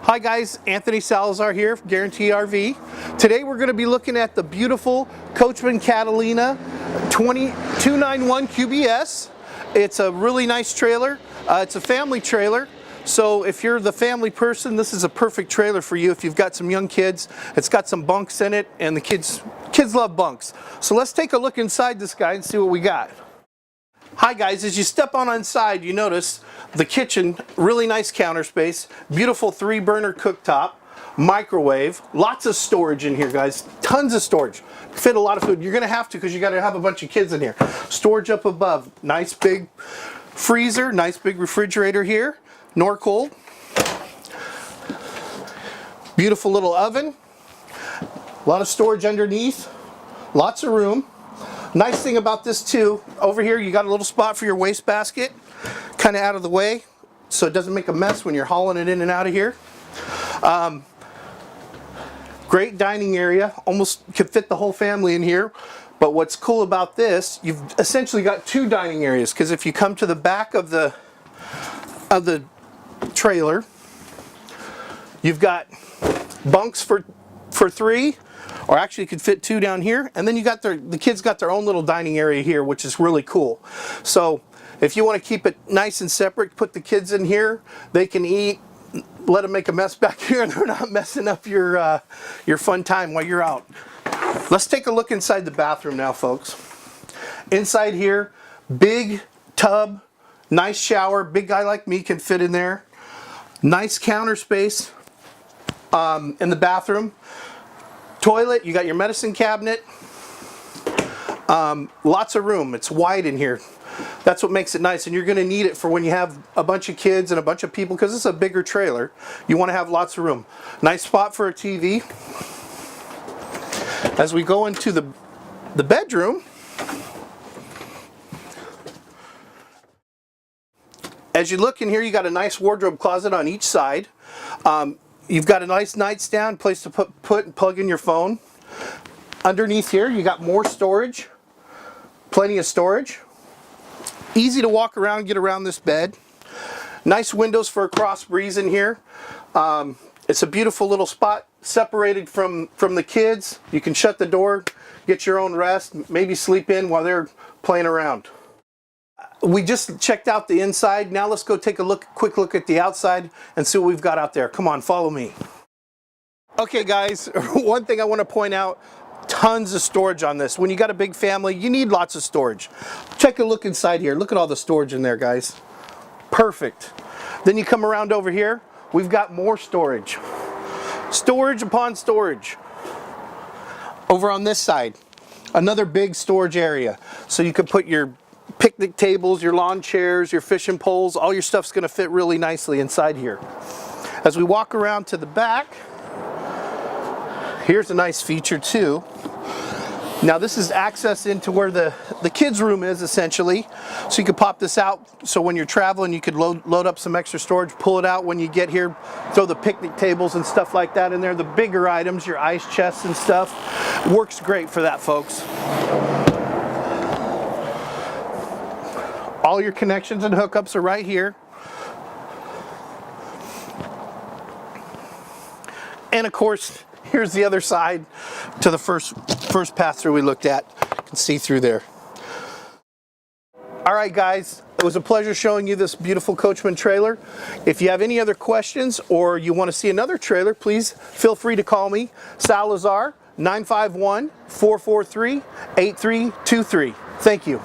Hi guys, Anthony.Salazar here, Guaranty RV. Today we're going to be looking at the beautiful Coachmen Catalina 291 QBS. It's a really nice trailer. It's a family trailer. So if you're the family person, this is a perfect trailer for you. If you've got some young kids, it's got some bunks in it, and the kids love bunks. So let's take a look inside this guy and see what we got. Hi guys, as you step on inside, you notice the kitchen, really nice counter space, beautiful 3-burner cooktop, microwave, lots of storage in here guys, tons of storage, fit a lot of food. You're gonna have to because you gotta have a bunch of kids in here. Storage up above, nice big freezer, nice big refrigerator here, nor cold. Beautiful little oven, a lot of storage underneath, lots of room. Nice thing about this too, over here you got a little spot for your wastebasket, kind of out of the way, so it doesn't make a mess when you're hauling it in and out of here. Great dining area, almost could fit the whole family in here. But what's cool about this, you've essentially got 2 dining areas, because if you come to the back of the trailer, you've got bunks for 3. Or actually you could fit 2 down here, and then you got the kids got their own little dining area here, which is really cool. So if you want to keep it nice and separate, put the kids in here, they can eat, let them make a mess back here, and they're not messing up your fun time while you're out. Let's take a look inside the bathroom now, folks. Inside here, big tub, nice shower, big guy like me can fit in there. Nice counter space in the bathroom. Toilet, you got your medicine cabinet, lots of room. It's wide in here. That's what makes it nice, and you're going to need it for when you have a bunch of kids and a bunch of people, because it's a bigger trailer. You want to have lots of room. Nice spot for a TV. As we go into the bedroom, as you look in here, you got a nice wardrobe closet on each side. You've got a nice nightstand, place to put and plug in your phone. Underneath here, you got more storage, plenty of storage. Easy to walk around, get around this bed. Nice windows for a cross breeze in here. It's a beautiful little spot, separated from the kids. You can shut the door, get your own rest, maybe sleep in while they're playing around. We just checked out the inside. Now let's go take a quick look at the outside and see what we've got out there. Come on, follow me. Okay guys, one thing I want to point out, tons of storage on this. When you got a big family, you need lots of storage. Take a look inside here. Look at all the storage in there, guys. Perfect. Then you come around over here, we've got more storage. Storage upon storage. Over on this side, another big storage area. So you could put your picnic tables, your lawn chairs, your fishing poles, all your stuff's going to fit really nicely inside here. As we walk around to the back, here's a nice feature too. Now this is access into where the kids' room is essentially. So you could pop this out, so when you're traveling you could load up some extra storage, pull it out when you get here, throw the picnic tables and stuff like that in there. The bigger items, your ice chests and stuff, works great for that, folks. All your connections and hookups are right here. And of course, here's the other side to the first pass-through we looked at. You can see through there. All right, guys, it was a pleasure showing you this beautiful Coachmen trailer. If you have any other questions or you want to see another trailer, please feel free to call me, Salazar, 951-443-8323. Thank you.